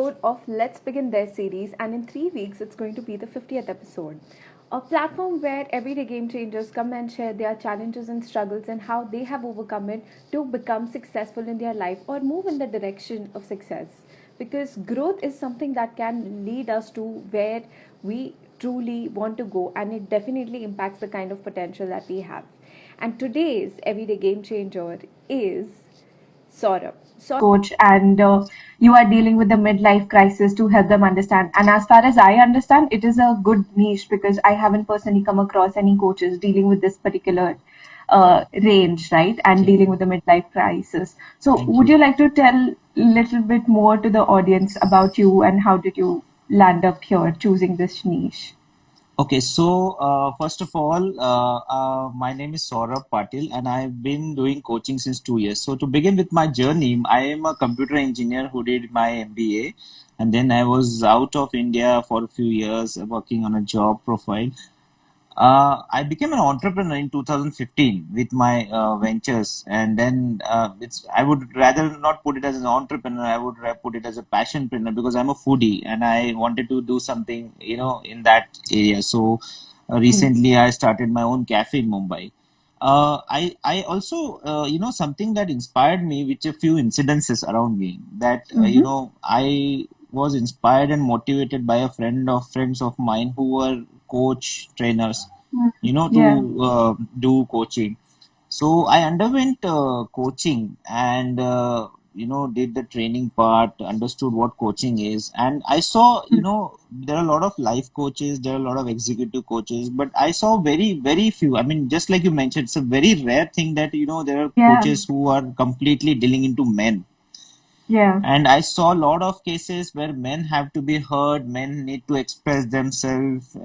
episode of Let's Begin Their series, and in 3 weeks, it's going to be the 50th episode. A platform where everyday game changers come and share their challenges and struggles and how they have overcome it to become successful in their life or move in the direction of success. Because growth is something that can lead us to where we truly want to go, and it definitely impacts the kind of potential that we have. And today's everyday game changer is Saurabh. Coach, and you are dealing with the midlife crisis to help them understand. And as far as I understand, it is a good niche because I haven't personally come across any coaches dealing with this particular range, right? And Okay, dealing with the midlife crisis. So, thank would you. you like to tell a little bit more to the audience about you and how did you land up here choosing this niche? Okay, so first of all, my name is Saurabh Patil, and I've been doing coaching since 2 years. So to begin with my journey, I am a computer engineer who did my MBA, and then I was out of India for a few years working on a job profile. I became an entrepreneur in 2015 with my ventures, and then I would rather not put it as an entrepreneur. I would put it as a passionpreneur because I'm a foodie and I wanted to do something, in that area. So Hmm. recently I started my own cafe in Mumbai. I also, something that inspired me, which a few incidences around me that, Mm-hmm. I was inspired and motivated by a friends of mine who were coach trainers, Yeah. to do coaching. So I underwent coaching and did the training part, understood what coaching is, and I saw, there are a lot of life coaches, there are a lot of executive coaches, but I saw very very few. I mean, just like you mentioned, it's a very rare thing that there are Yeah. coaches who are completely dealing into men. Yeah. And I saw a lot of cases where men have to be heard, men need to express themselves,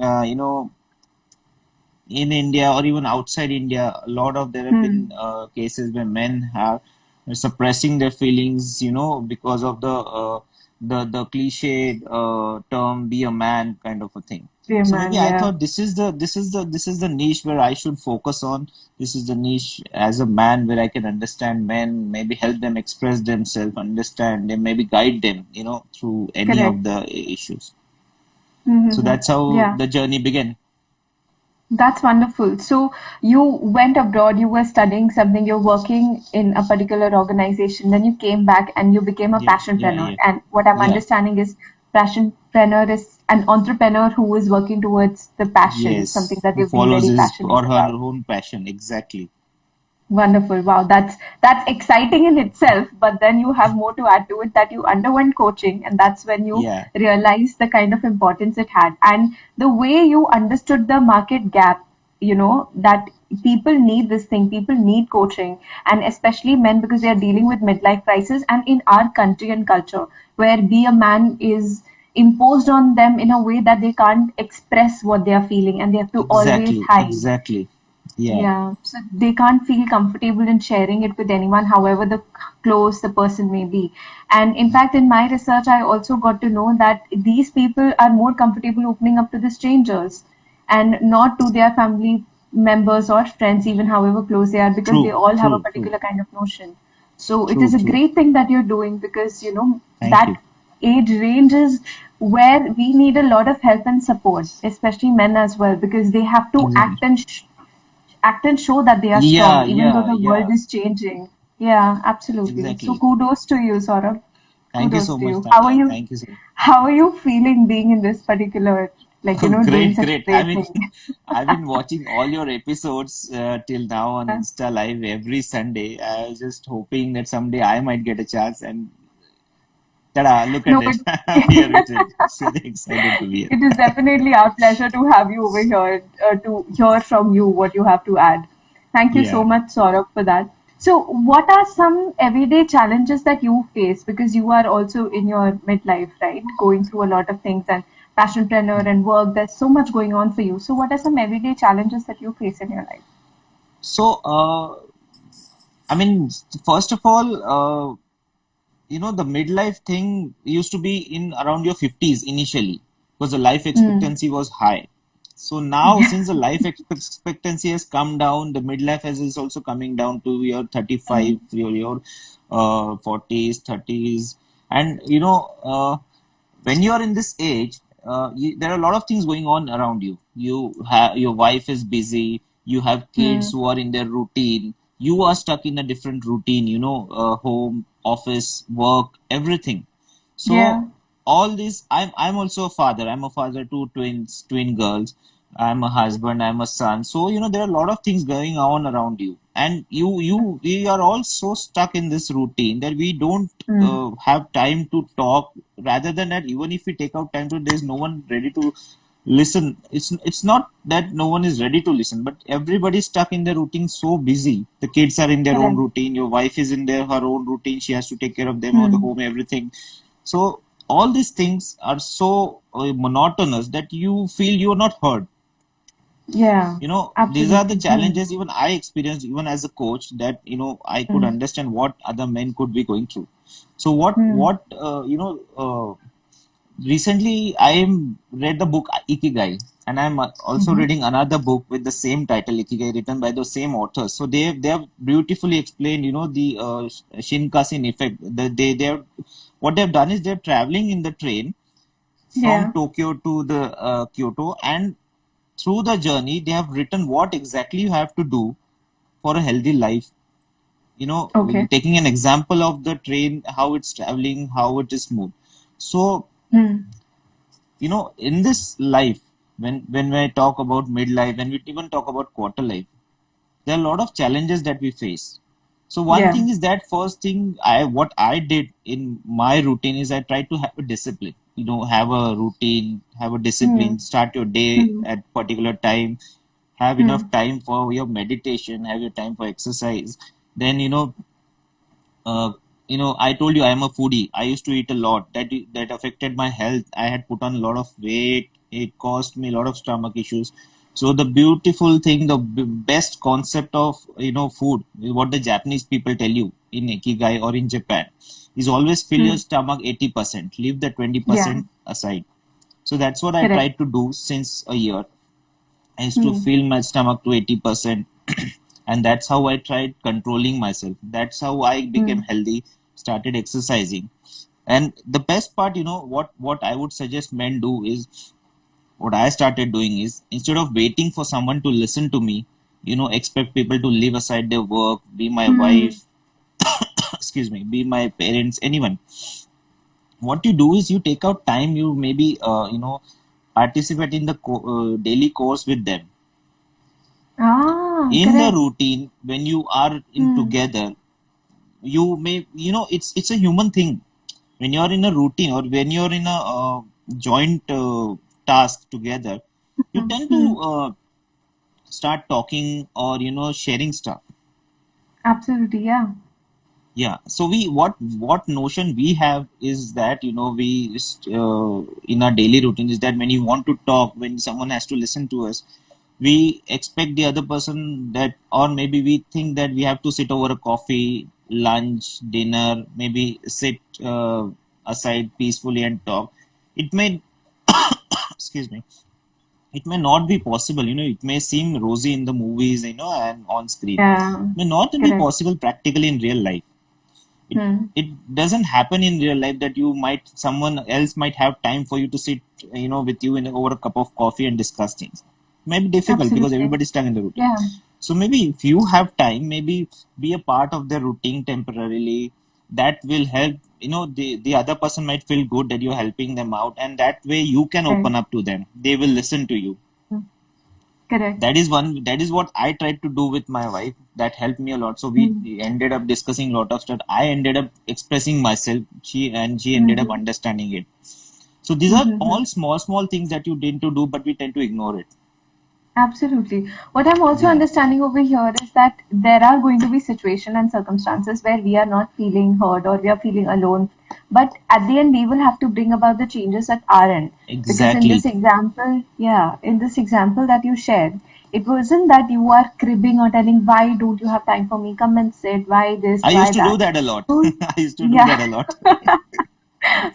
in India or even outside India, a lot of there have Hmm. been cases where men are suppressing their feelings, because of the cliche term "be a man" kind of a thing. Dear So maybe man. I Yeah. thought this is the niche where I should focus on. This is the niche as a man where I can understand men, maybe help them express themselves, understand them, maybe guide them, through any of Correct. the issues. So Mm-hmm. that's how Yeah. the journey began. That's wonderful. So you went abroad, you were studying something, you're working in a particular organization, then you came back and you became a Yeah, yeah, passionpreneur. yeah. And what I'm Yeah. understanding is passionpreneur is an entrepreneur who is working towards the passion, something Yes, that who they've been follows very his passionate or her about. own passion. Exactly. Wonderful. Wow, that's exciting in itself, but then you have more to add to it that you underwent coaching and that's when you Yeah, realize the kind of importance it had and the way you understood the market gap, that people need this thing, people need coaching and especially men because they are dealing with midlife crisis and in our country and culture where be a man is imposed on them in a way that they can't express what they are feeling and they have to always exactly, hide. exactly. Yeah, Yeah, so they can't feel comfortable in sharing it with anyone, however close the person may be. And in fact, in my research, I also got to know that these people are more comfortable opening up to the strangers and not to their family members or friends, even however close they are, because they true, all have a true, true, particular kind of notion. So it true, is a true. great thing that you're doing because, Thank that you. age range is where we need a lot of help and support, especially men as well, because they have to Exactly. act and show that they are Yeah, strong, even though yeah, the world yeah. is changing. Yeah, absolutely. So Exactly. kudos to you, Saurabh. Thank you Kudos so to much. you. How are Yeah, you? thank you so much. How are you feeling being in this particular, like Oh, doing great, such a great. I great mean, thing? I've been watching all your episodes till now on Yeah. Insta Live every Sunday. I was just hoping that someday I might get a chance and ta-da, look at No, it. but I'm here with it. It's really excited to be here. it is definitely our pleasure to have you over here to hear from you what you have to add. Thank you so Yeah. much, Saurabh, for that. So, what are some everyday challenges that you face? Because you are also in your midlife, right? Going through a lot of things and passionpreneur and work. There's so much going on for you. So, what are some everyday challenges that you face in your life? So, I mean, first of all, the midlife thing used to be in around your 50s initially because the life Mm. expectancy was high. So now, since the life expectancy has come down, the midlife is also coming down to your 35, Mm. your 40s, 30s. And, when you are in this age, there are a lot of things going on around you. You have your wife is busy. You have kids Hmm. who are in their routine. You are stuck in a different routine. Home, office, work, everything. Yeah. So all this, I'm also a father. I'm a father to twins, twin girls. I'm a husband. I'm a son. So there are a lot of things going on around you, and we are all so stuck in this routine that we don't Hmm. have time to talk. Rather than that, even if we take out time to, there's no one ready to listen. It's not that no one is ready to listen, but everybody's stuck in their routine, so busy. The kids are in their own Correct. routine. Your wife is in her own routine. She has to take care of them or the Hmm. home, everything. So all these things are so monotonous that you feel you're not heard. Yeah. These are the Absolutely. Hmm. challenges even I experienced even as a coach, that I could Hmm. understand what other men could be going through. So Hmm. recently I read the book Ikigai, and I'm also Hmm. reading another book with the same title, Ikigai, written by the same authors. So they have beautifully explained, the Shinkansen effect. They have what they've done is they're traveling in the train from Yeah. Tokyo to the Kyoto, and through the journey they have written what exactly you have to do for a healthy life. Okay. Taking an example of the train, how it's traveling, how it is smooth. So Hmm. in this life, when I talk about midlife, when we even talk about quarter life, there are a lot of challenges that we face. So one Yeah. thing is that first thing, what I did in my routine is I tried to have a discipline. Have a routine, have a discipline, Hmm. start your day Hmm. at particular time, have enough Hmm. time for your meditation, have your time for exercise. Then uh, I told you I am a foodie. I used to eat a lot. That affected my health. I had put on a lot of weight. It caused me a lot of stomach issues. So the beautiful thing, the best concept of food, what the Japanese people tell you in Ikigai or in Japan, is always fill your Hmm. stomach 80%. Leave the Yeah. 20% aside. So that's what I Correct. tried to do since a year. I used to Hmm. fill my stomach to 80%. And that's how I tried controlling myself. That's how I became Hmm. healthy, started exercising. And the best part, what I would suggest men do is, what I started doing is, instead of waiting for someone to listen to me, expect people to leave aside their work, be my Hmm. wife, excuse me, be my parents, anyone. What you do is you take out time, you maybe, participate in the daily course with them. Ah, In the correct. routine, when you are in Hmm. together, it's a human thing. When you're in a routine, or when you're in a joint task together, you Hmm. tend to Hmm. start talking, or sharing stuff. Absolutely. Yeah. Yeah, so what notion we have is that in our daily routine is that when you want to talk, when someone has to listen to us, we expect the other person that, or maybe we think that we have to sit over a coffee, lunch, dinner, maybe sit aside peacefully and talk. It may excuse me, it may not be possible. It may seem rosy in the movies, and on screen. Yeah. It may not be Correct. possible practically in real life. Hmm. It doesn't happen in real life that someone else might have time for you to sit with you in over a cup of coffee and discuss things. It might be difficult because Absolutely. everybody's stuck in the routine. Yeah. So maybe if you have time, maybe be a part of the routine temporarily. That will help. The other person might feel good that you're helping them out, and that way you can Right. open up to them. They will listen to you. Hmm. Correct. That is what I tried to do with my wife. That helped me a lot. So we Hmm. ended up discussing a lot of stuff. I ended up expressing myself. She ended up Hmm. understanding it. So these are Hmm. all small things that you tend to do, but we tend to ignore it. Absolutely. What I'm also Yeah, understanding over here is that there are going to be situations and circumstances where we are not feeling heard or we are feeling alone. But at the end, we will have to bring about the changes at our end. Because in exactly. this example, yeah, in this example that you shared, it wasn't that you are cribbing or telling, why don't you have time for me? Come and sit. Why this? I Why used to do that? that a lot. So, I used to do that yeah. a lot.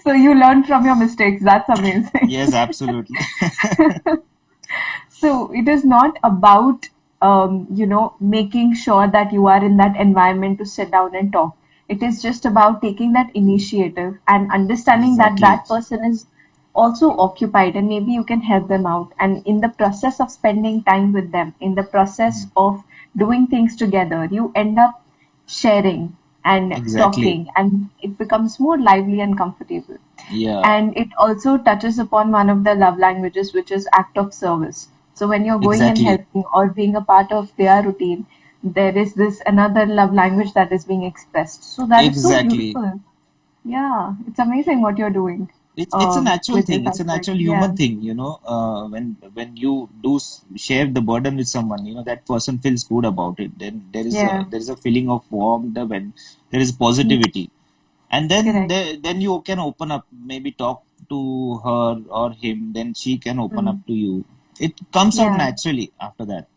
So you learned from your mistakes. That's amazing. Yes, absolutely. So it is not about making sure that you are in that environment to sit down and talk. It is just about taking that initiative and understanding that Exactly. that person is also occupied, and maybe you can help them out. And in the process of spending time with them, in the process Mm. of doing things together, you end up sharing and Exactly. talking, and it becomes more lively and comfortable. Yeah, And it also touches upon one of the love languages, which is act of service. So when you're going and exactly. helping or being a part of their routine, there is this another love language that is being expressed. So that is so Exactly. beautiful. Yeah, it's amazing what you're doing It's a natural with this thing. It's a aspect. natural Yeah. human thing, when you do share the burden with someone, that person feels good about it. Then Yeah. there is a feeling of warmth when there is Mm, positivity, and then correct. then you can open up, maybe talk to her or him. Then she can open up Mm, to you. It comes out yeah, naturally after that.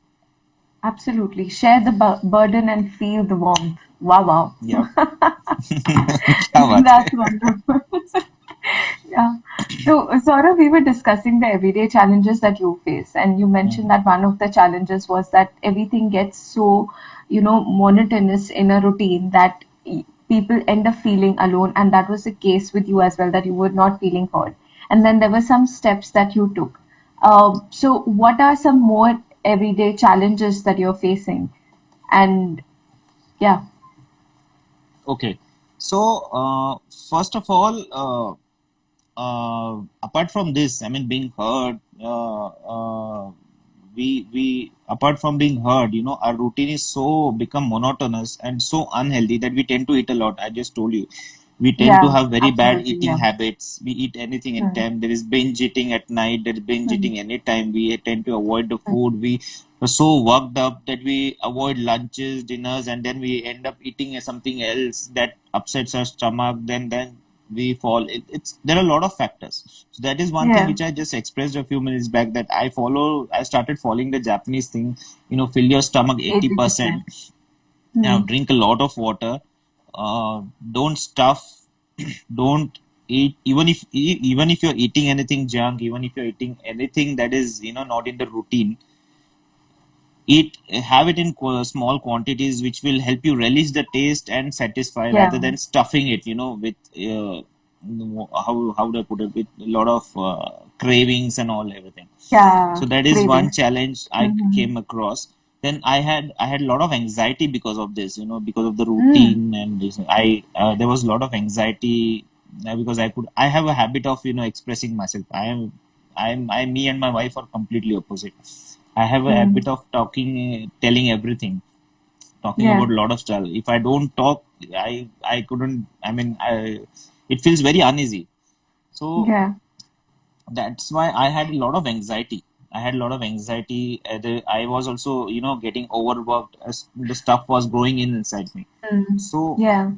absolutely. Share the burden and feel the warmth. Wow, wow. Yep. क्या बात है? That's wonderful. Yeah. So, Saurabh, we were discussing the everyday challenges that you face, and you mentioned Mhm. that one of the challenges was that everything gets so, monotonous in a routine that people end up feeling alone, and that was the case with you as well, that you were not feeling heard. And then there were some steps that you took. So, what are some more everyday challenges that you're facing? And yeah, Okay. So, first of all, apart from this, I mean, being heard, we apart from being heard, our routine is so become monotonous and so unhealthy that we tend to eat a lot. I just told you, we tend to yeah, have very bad absolutely, eating yeah. habits. We eat anything Hmm, anytime. There is binge eating at night. There is binge hmm, eating anytime. We tend to avoid the hmm. food. We are so worked up that we avoid lunches, dinners, and then we end up eating something else that upsets our stomach. Then we fall. It's there are a lot of factors. So that is one thing Yeah, which I just expressed a few minutes back, that I follow. I started following the Japanese thing. Fill your stomach 80%. 80%. Hmm. Drink a lot of water. Don't stuff. Don't eat, even if you're eating anything junk, even if you're eating anything that is not in the routine. Eat Have it in small quantities, which will help you relish the taste and satisfy, Yeah, rather than stuffing it with how do I put it, with a lot of cravings and all everything. yeah, So that is one cravings. challenge I Mm-hmm. came across. Then I had a lot of anxiety because of this, because of the Mm. routine. And this, I there was a lot of anxiety, because I have a habit of expressing myself. I Me and my wife are completely opposite. I have a Mm. habit of talking, telling everything, talking Yeah, about a lot of stuff. If I don't talk, I couldn't. I mean, it feels very uneasy. So yeah, that's why I had a lot of anxiety. I had a lot of anxiety. I was also, getting overworked as the stuff was growing inside me. mm. So Yeah,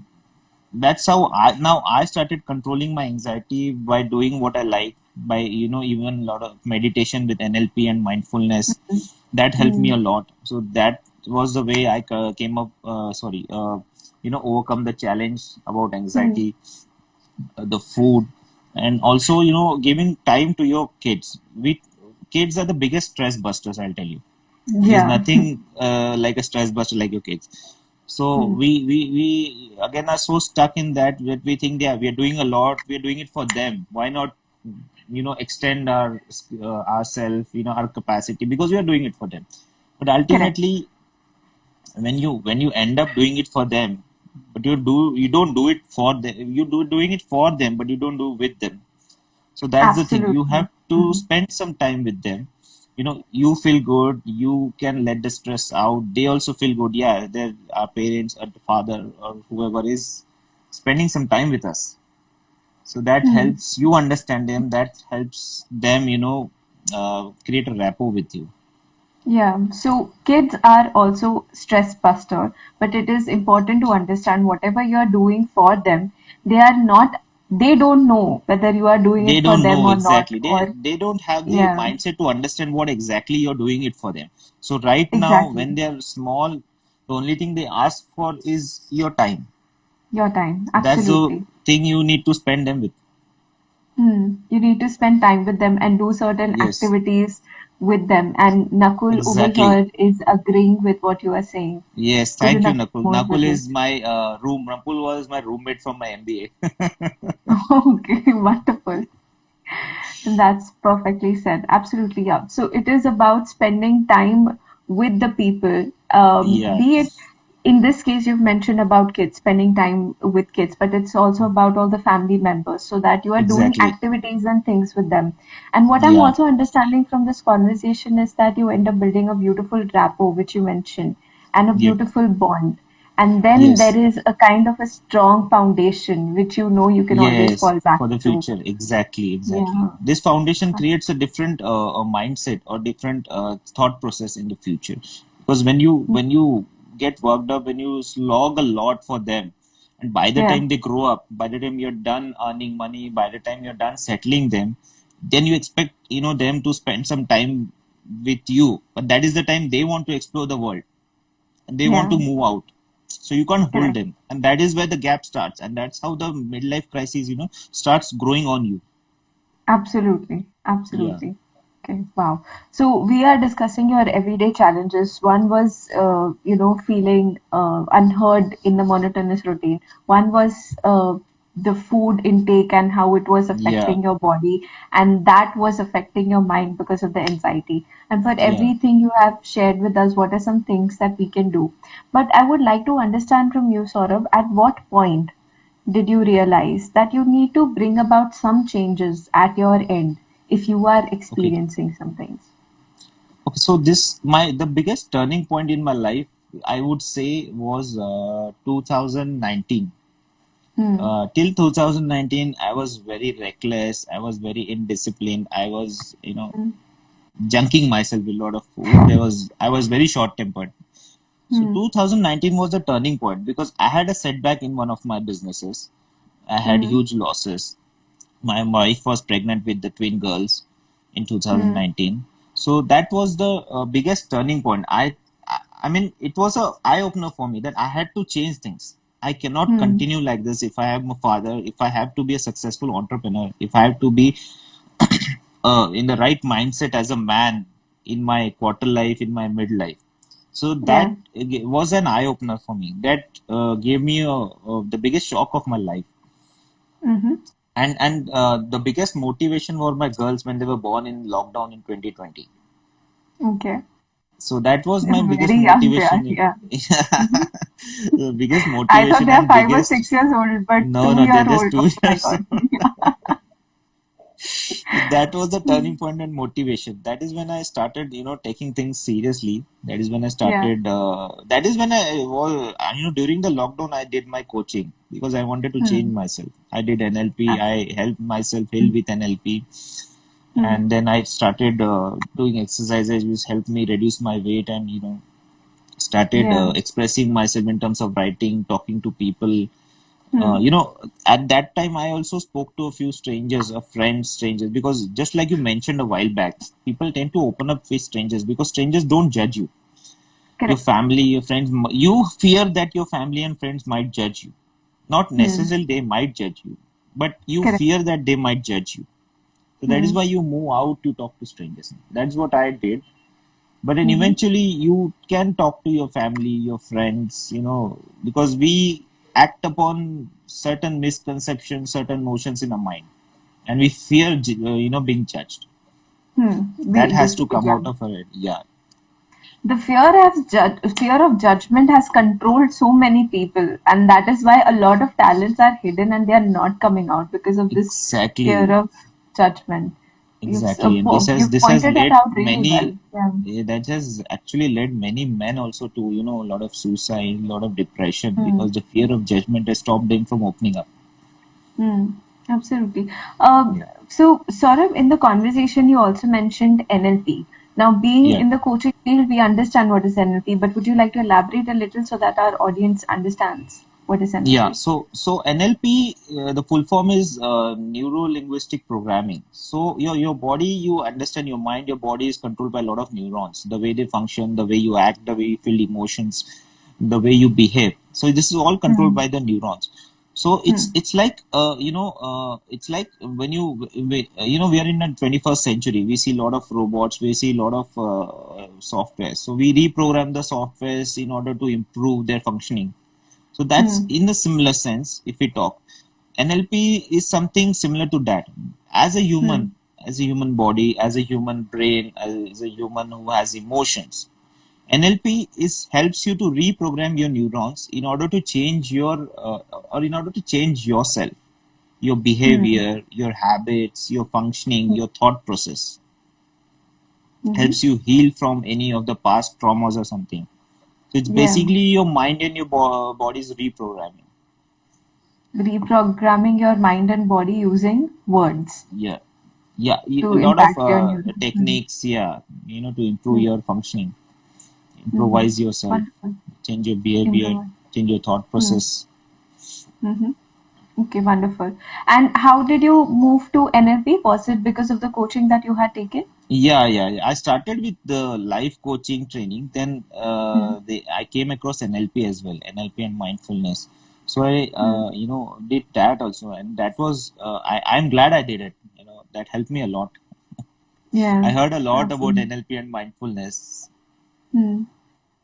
that's how I started controlling my anxiety by doing what I like, by even a lot of meditation with NLP and mindfulness. mm. That helped me Mm. a lot. So that was the way I came up. Sorry, overcome the challenge about Mm. anxiety, the food, and also giving time to your kids. We Kids are the biggest stress busters, I'll tell you. There's Yeah. nothing like a stress buster like your kids. So Mm. we again are so stuck in that we think, yeah, we are doing a lot, we are doing it for them. Why not extend ourselves, our capacity, because we are doing it for them. But Correct. ultimately, when you end up doing it for them, but you don't do it for them, doing it for them, but you don't do with them. So that's the thing, you Absolutely. have to Mm. spend some time with them. You feel good, you can let the stress out, they also feel good. Yeah, their our parents or the father or whoever is spending some time with us. So that Mm. helps you understand them, that helps them create a rapport with you. Yeah. So kids are also stress buster, but it is important to understand whatever you are doing for them, they don't know whether you are doing They it for don't them know or not, exactly, or they don't have the yeah, mindset to understand what exactly you're doing it for them. So right now, exactly. when they're small, the only thing they ask for is your time. Your time. That's the Absolutely. thing you need to spend them with. Hmm. You need to spend time with them and do certain Yes, activities with them. And Nakul over exactly. here is agreeing with what you are saying. Yes, Could you thank you, elaborate Nakul. more Nakul with is this? my Nakul was my roommate from my MBA. Okay, wonderful. That's perfectly said. Absolutely, yeah. So it is about spending time with the people. Yeah, Be it in this case, you've mentioned about kids, spending time with kids, but it's also about all the family members so that you are doing exactly. activities and things with them. And what I'm Yeah, also understanding from this conversation is that you end up building a beautiful rapport, which you mentioned, and a yep, beautiful bond. And then there yes. is a kind of a strong foundation, which you know you can always Yes, fall back for the to. future. Exactly, exactly. Yeah. This foundation creates a different mindset or different thought process in the future. Because when you get worked up, when you slog a lot for them, and by the Yeah. time they grow up, by the time you're done earning money, by the time you're done settling them, then you expect them to spend some time with you. But that is the time they want to explore the world and they want Yeah. to move out, so you can't hold Correct. them, and that is where the gap starts, and that's how the midlife crisis starts growing on you. Absolutely. Yeah, Absolutely. Okay. Wow. So we are discussing your everyday challenges. One was, feeling unheard in the monotonous routine. One was the food intake and how it was yeah, affecting your body, and that was affecting your mind because of the anxiety. And for yeah. everything you have shared with us, what are some things that we can do? But I would like to understand from you, Saurabh, at what point did you realize that you need to bring about some changes at your end if you are Okay, experiencing some things? okay. So this my the biggest turning point in my life, I would say, was 2019. Hmm. Till 2019, I was very reckless. I was very indisciplined. I was, Hmm. junking myself with a lot of food. I was very short tempered. So Hmm. 2019 was a turning point because I had a setback in one of my businesses. I had Hmm. huge losses. My wife was pregnant with the twin girls in Hmm. 2019. So that was the biggest turning point. I mean, it was a eye opener for me that I had to change things. I cannot Hmm. continue like this if I am a father, if I have to be a successful entrepreneur, if I have to be in the right mindset as a man in my quarter life, in my midlife. So Yeah. that was an eye opener for me. That gave me the biggest shock of my life, Mm-hmm. and the biggest motivation were my girls when they were born in lockdown in 2020. Okay. So that was my biggest Very young they are. motivation. Yeah. Mm-hmm. The biggest I thought motivation they are and 5 or 6 biggest years old, but no, no, they're 2 year just old. Oh two my years. God. Yeah. That was the turning point and motivation. That is when I started taking things seriously. That is when I Yeah. started that is when I was during the lockdown I did my coaching because I wanted to change Hmm. myself. I did NLP. I Absolutely. helped myself heal with NLP, Hmm. and then I started doing exercises which helped me reduce my weight, and started Yeah. expressing myself in terms of writing, talking to people. uh, Hmm. you know at that time I also spoke to a few strangers, friends, strangers, because just like you mentioned a while back, people tend to open up with strangers because strangers don't judge you. Your Correct. family, your friends, you fear that your family and friends might judge you. Not Hmm. necessarily they might judge you, but you Correct. fear that they might judge you. So that is Hmm. why you move out to talk to strangers. That's what I did. But then Mm-hmm. eventually you can talk to your family, your friends, because we act upon certain misconceptions, certain notions in our mind, and we fear being judged. Hmm. That has This, to come yeah. out of our head. Yeah, The fear of judgment has controlled so many people, and that is why a lot of talents are hidden and they are not coming out because of this fear exactly, of judgment. exactly. And this You've has pointed it led out really well. many. Yeah. That has actually led many men also to a lot of suicide, a lot of depression, Hmm. because the fear of judgment has stopped them from opening up. Hmm. Absolutely. Um, Yeah, so, Saurabh, in the conversation, you also mentioned NLP. Now, being yeah. in the coaching field, we understand what is NLP, but would you like to elaborate a little so that our audience understands what is Yeah, NLP? so NLP, the full form is neuro linguistic programming. So your body, you understand, your mind, your body is controlled by a lot of neurons. The way they function, the way you act, the way you feel emotions, the way you behave. So this is all controlled Hmm. by the neurons. So Hmm. it's like it's like when we are in the 21st century. We see a lot of robots. We see a lot of software. So we reprogram the softwares in order to improve their functioning. So that's Hmm. in the similar sense. If we talk, NLP is something similar to that. As a Hmm. human, as a human body, as a human brain, as a human who has emotions. NLP is helps you to reprogram your neurons in order to change or in order to change yourself, your Hmm. behavior, your habits, your functioning, your thought process. Mm-hmm. Helps you heal from any of the past traumas or something. So it's Yeah. basically your mind and your body's reprogramming. Reprogramming your mind and body using words Yeah, yeah. A to lot of impact your neurons. techniques. Yeah, to improve Mm-hmm. your functioning, Mm-hmm. improvise yourself, Wonderful. change your behavior, Improvise. change your thought process. Mm-hmm. Okay, wonderful. And how did you move to NLP? Was it because of the coaching that you had taken? Yeah. I started with the life coaching training. Then Mm-hmm. I came across NLP as well, NLP and mindfulness. So I Mm-hmm. did that also, and that was I'm glad I did it. That helped me a lot. I Yeah, heard a lot about absolutely. NLP and mindfulness. Hmm.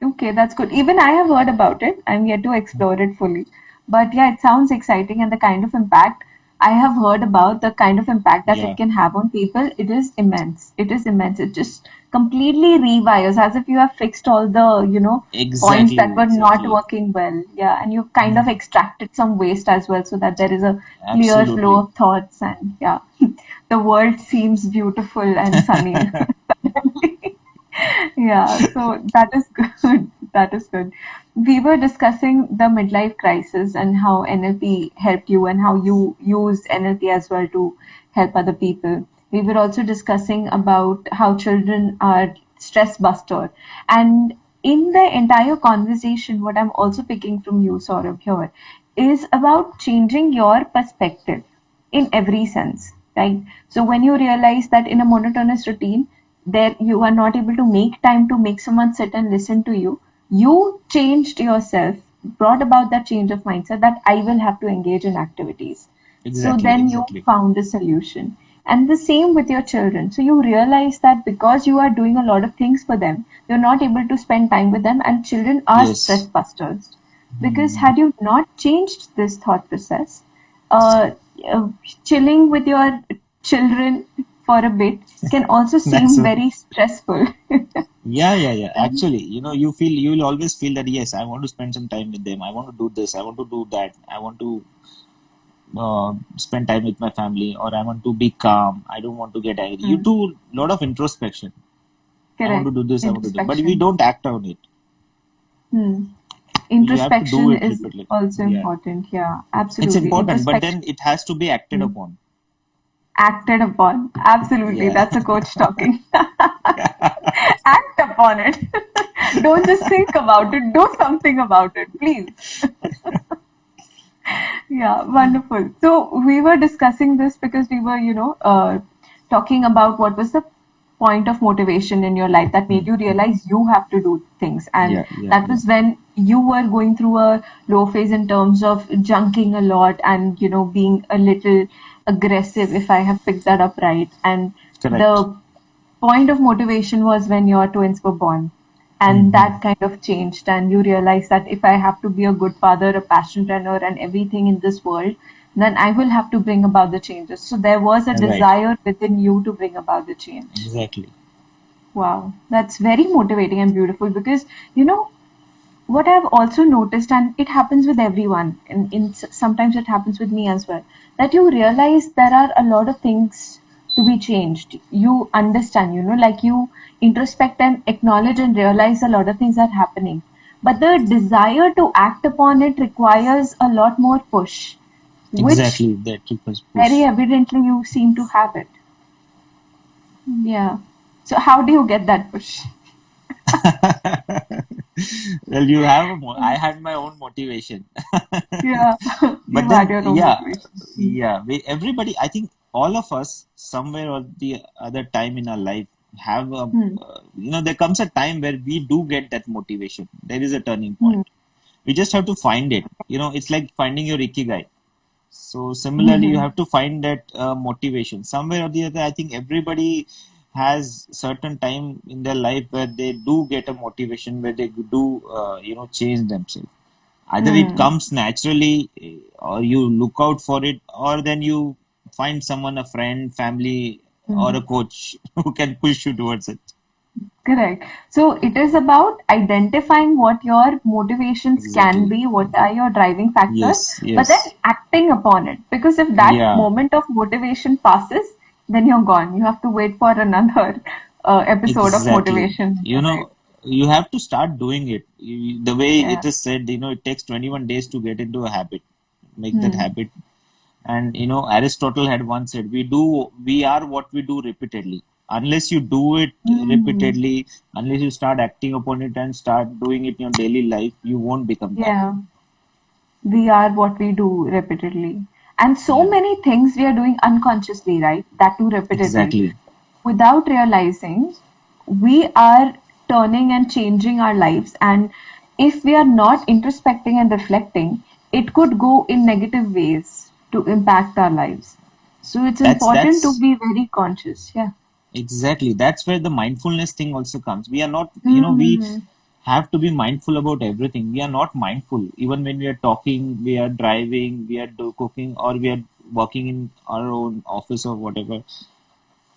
Okay, that's good. Even I have heard about it. I'm yet to explore it fully. But yeah, it sounds exciting and the kind of impact I have heard about, the kind of impact that it Yeah, can have on people, it is immense. It is immense. It just completely rewires as if you have fixed all the, points that exactly, were not exactly. working well. Yeah, and you've kind of Mhm. extracted some waste as well so that there is a clear flow Absolutely. of thoughts and yeah, the world seems beautiful and sunny. Yeah, so that is good. That is good. We were discussing the midlife crisis and how NLP helped you and how you use NLP as well to help other people. We were also discussing about how children are stress buster. And in the entire conversation, what I'm also picking from you, Saurabh, here, is about changing your perspective in every sense, right? So when you realize that in a monotonous routine, there you are not able to make time to make someone sit and listen to you, you changed yourself, brought about that change of mindset that I will have to engage in activities. So Exactly, then you exactly. found a solution. And the same with your children. So you realize that because you are doing a lot of things for them, you're not able to spend time with them, and children are stress Yes. busters. Because Mhm. had you not changed this thought process, uh, uh, chilling with your children for a bit can also That's seem very stressful. yeah. Actually, you'll always feel that yes, I want to spend some time with them. I want to do this. I want to do that. I want to spend time with my family, or I want to be calm. I don't want to get angry. You Hmm. do a lot of introspection. I want to Correct. do this. I want to do, but we Introspection. don't act on it. Hmm. You have to do Introspection it is repeatedly. also Yeah, important. Yeah, it's absolutely. important, but Introspection. then it has to be acted Hmm. upon. Acted upon. Absolutely. Yeah. That's a coach talking. Act upon it. Don't just think about it. Do something about it, please. Yeah, wonderful. So we were discussing this because we were, talking about what was the point of motivation in your life that made Hmm. you realize you have to do things. And that Yeah. was when you were going through a low phase in terms of junking a lot and, being a little aggressive, if I have picked that up right. And Correct. the point of motivation was when your twins were born. And Hmm. that kind of changed, and you realize that if I have to be a good father, a passion runner, and everything in this world, then I will have to bring about the changes. So there was a Right. desire within you to bring about the change. Exactly. Wow, that's very motivating and beautiful because, you know, what I've also noticed, and it happens with everyone, and sometimes it happens with me as well, that you realize there are a lot of things to be changed. You understand, like you introspect and acknowledge and realize a lot of things are happening. But the desire to act upon it requires a lot more push, which Exactly. That was very push. evidently you seem to have it. Yeah. So, how do you get that push? Well, I had my own motivation. Yeah, But you had then, your own yeah, motivation. everybody, I think all of us, somewhere or the other time in our life, have, Hmm. there comes a time where we do get that motivation. There is a turning point. Hmm. We just have to find it. It's like finding your ikigai. So similarly, you Hmm. have to find that motivation somewhere or the other. I think everybody has certain time in their life where they do get a motivation, where they do, change themselves. Either it Hmm. comes naturally, or you look out for it, or then you find someone, a friend, family, or Hmm. a coach who can push you towards it. Correct. So it is about identifying what your motivations can Exactly. be, what are your driving factors, Yes, but then yes. acting upon it. Because if that Yeah, moment of motivation passes, then you're gone. You have to wait for another episode of exactly. motivation in You your life. know, you have to start doing it. The way Yeah. it is said, it takes 21 days to get into a habit, make that Hmm. habit. And Aristotle had once said, we are what we do repeatedly. Unless you do it Hmm. repeatedly, unless you start acting upon it and start doing it in your daily life, you won't become that. Yeah. We are what we do repeatedly. And so Yeah, many things we are doing unconsciously, right? That too repeatedly. exactly. Without realizing, we are turning and changing our lives. And if we are not introspecting and reflecting, it could go in negative ways to impact our lives. So it's That's important to that's be very conscious. Yeah. exactly. That's where the mindfulness thing also comes. We are not, we Hmm. have to be mindful about everything. We are not mindful. Even when we are talking, we are driving, we are cooking, or we are working in our own office or whatever,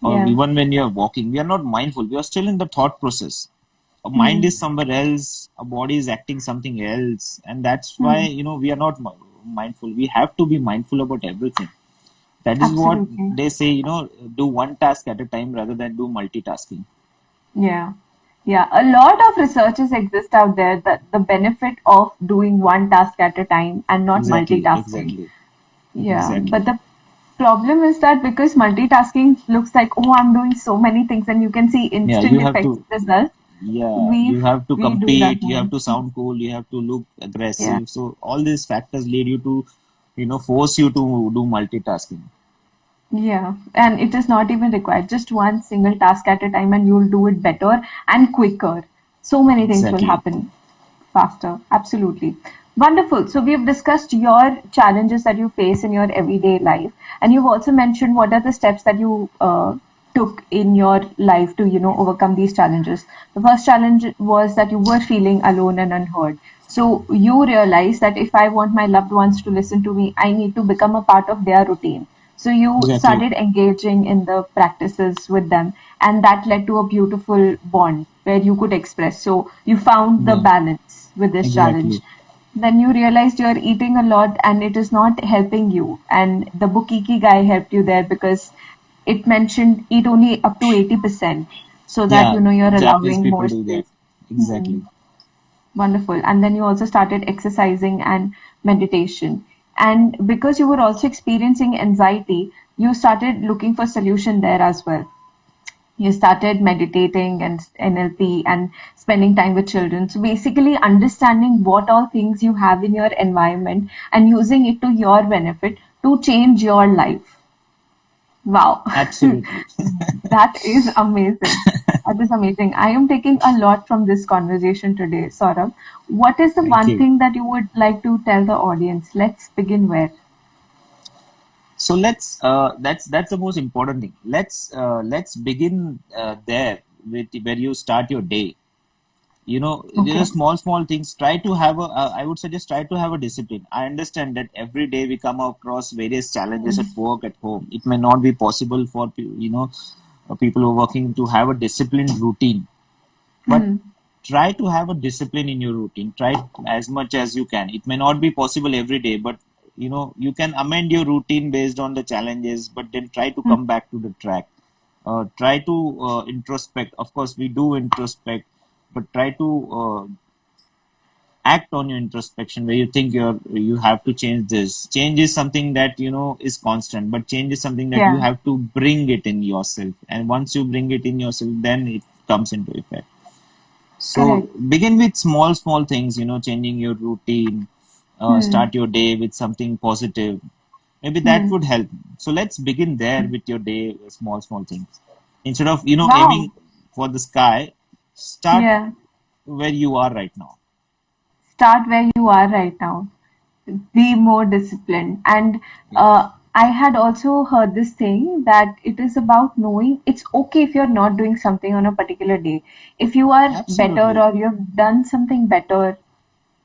or Yeah. even when you are walking, we are not mindful. We are still in the thought process. Our mind Hmm. is somewhere else, our body is acting something else, and that's why, Hmm. we are not mindful. We have to be mindful about everything. That is what Absolutely. they say, do one task at a time rather than do multitasking. Yeah. Yeah, a lot of researches exist out there that the benefit of doing one task at a time and not Exactly, multitasking. exactly, Yeah, but exactly. the problem is that because multitasking looks like, oh, I'm doing so many things and you can see Yeah, instant you have effects to, results, yeah, we you have to we do that compete, you have more. to sound cool, you have to look Yeah. aggressive. So all these factors lead you to, force you to do multitasking. Yeah, and it is not even required. Just one single task at a time, and you'll do it better and quicker. So many things will Exactly. happen faster. Absolutely. Wonderful. So, we've discussed your challenges that you face in your everyday life, and you've also mentioned what are the steps that you took in your life to, overcome these challenges. The first challenge was that you were feeling alone and unheard. So, you realized that if I want my loved ones to listen to me, I need to become a part of their routine. So you Exactly. started engaging in the practices with them, and that led to a beautiful bond where you could express. So you found the Yeah, balance with this challenge. exactly. Then you realized you're eating a lot and it is not helping you. And the Bukiki guy helped you there because it mentioned eat only up to 80% so that Yeah, you're Japanese allowing people more do that. space. Hmm. Exactly. Wonderful. And then you also started exercising and meditation. And because you were also experiencing anxiety, you started looking for solution there as well. You started meditating and NLP and spending time with children. So basically understanding what all things you have in your environment and using it to your benefit to change your life. Wow. Absolutely. That is amazing. That is amazing. I am taking a lot from this conversation today, Saurabh. What is the Thank one you. thing that you would like to tell the audience? Let's begin where? So that's the most important thing. Let's begin there with where you start your day. There Okay. are small things. Try to have a, I would suggest, try to have a discipline. I understand that every day we come across various challenges at Hmm. work, at home. It may not be possible for people who are working to have a disciplined routine, but Hmm. try to have a discipline in your routine. Try as much as you can. It may not be possible every day, but you can amend your routine based on the challenges, but then try to Hmm. come back to the track. Try to introspect. Of course we do introspect, but try to act on your introspection where you think you have to change this. Change is something that is constant, but change is something that you Yeah, have to bring it in yourself, and once you bring it in yourself, then it comes into effect. So correct. begin with small things, changing your routine. Hmm. Start your day with something positive. Maybe that Hmm. would help. So let's begin there with your day, small things. Instead of, Wow. aiming for the sky, start Yeah. where you are right now. Start where you are right now. Be more disciplined. And Yeah, I had also heard this thing that it is about knowing it's okay if you're not doing something on a particular day. If you are better absolutely. or you've done something better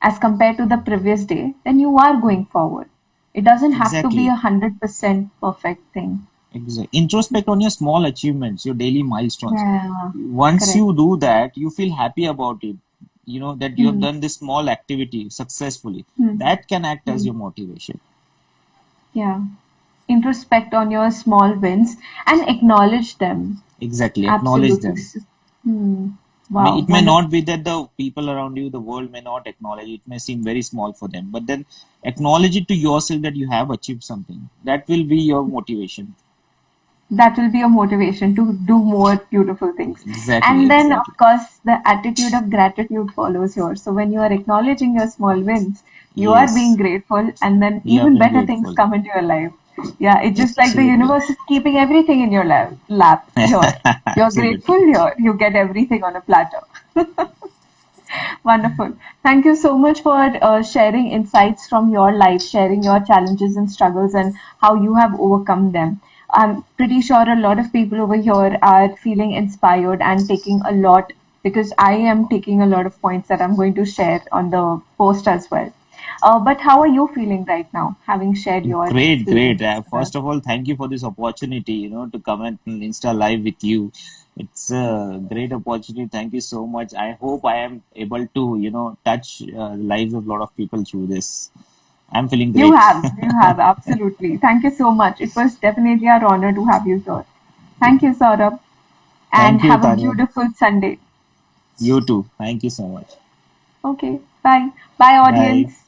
as compared to the previous day, then you are going forward. It doesn't have to be Exactly. 100% perfect thing. Exactly. Introspect on your small achievements, your daily milestones. Yeah, Once correct. you do that, you feel happy about it. You know that you have Hmm. done this small activity successfully. Hmm. That can act as Hmm. your motivation. Yeah. Introspect on your small wins and acknowledge them. Exactly. Acknowledge Absolutely. them. Hmm. May, Wow, it may wonderful. not be that the people around you, the world may not acknowledge it, may seem very small for them, but then acknowledge it to yourself that you have achieved something. That will be your motivation. That will be a motivation to do more beautiful things. Exactly, And then, of exactly. course, the attitude of gratitude follows here. So, when you are acknowledging your small wins, you are being Yes, grateful, and then you have even been better things grateful. come into your life. Yeah, it's just like the Absolutely. universe is keeping everything in your lap here. You're Absolutely. grateful here, you get everything on a platter. Wonderful. Thank you so much for sharing insights from your life, sharing your challenges and struggles, and how you have overcome them. I'm pretty sure a lot of people over here are feeling inspired and taking a lot, because I am taking a lot of points that I'm going to share on the post as well. But how are you feeling right now, having shared your Great, great. experiences with us? First of all, thank you for this opportunity, to come and Insta Live with you. It's a great opportunity. Thank you so much. I hope I am able to, touch lives of a lot of people through this. I'm feeling great. You have, absolutely. Thank you so much. It was definitely our honor to have you here. Thank you, Saurabh, and Thank you, have a Tanya. beautiful Sunday. You too. Thank you so much. Okay, bye. Bye, Bye. audience.